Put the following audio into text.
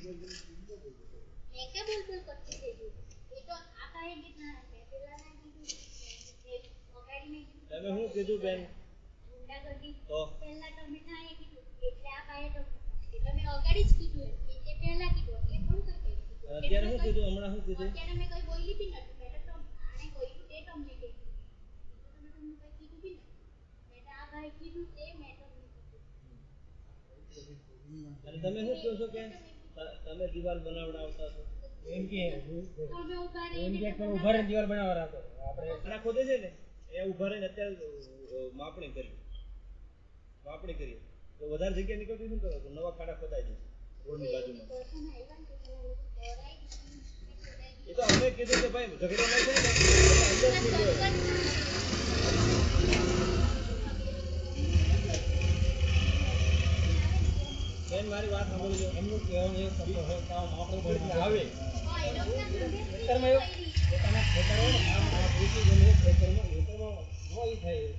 मैं क्या बोल करती थी ये तो आता है कितना मैं पेला ना कीधु ओगाड़ी में તમે શું કીધું બેન ગુંડાગર્દી તો પેલા તમે થાય કીધું એટલે આ પાયે તો તમે ઓગાડી જ કીધું એટલે પેલા કીધું એટલે કોણ કરતે અત્યારે શું કીધું હમણાં શું કીધું અત્યારે મેં કઈ બોલી બી નથી મેં તો આને કોઈનું તે તમને કહી તમે તમને કઈ કીધું બી નથી મેં તો આ ભાઈ કીધું તે મેં તમને કીધું અને તમે શું કહો છો કે તમે દીવાલ બનાવડાવતા છો એમ કે ઉભા રહે દીવાલ બનાવવા રાખો આપણે ખાડા ખોદે છે ને એ ઉભા રહીને અત્યારે માપણી કરીએ તો વધારે જગ્યા નીકળતી શું કરો તો નવા ખાડા ખોદાઈ દે રોડની બાજુમાં એ તો અમે કીધું કે ભાઈ ઝઘડો ન થાય ને અંદર કીધું બેન મારી વાત સાંભળજો એમનું કહેવાનું એ શબ્દ હોય કામ આપણું ઘરથી આવે ખેતરમાં એવું પોતાના ખેતર હોય ને આમ આ કૃષિ જમીન ખેતરમાં ન થાય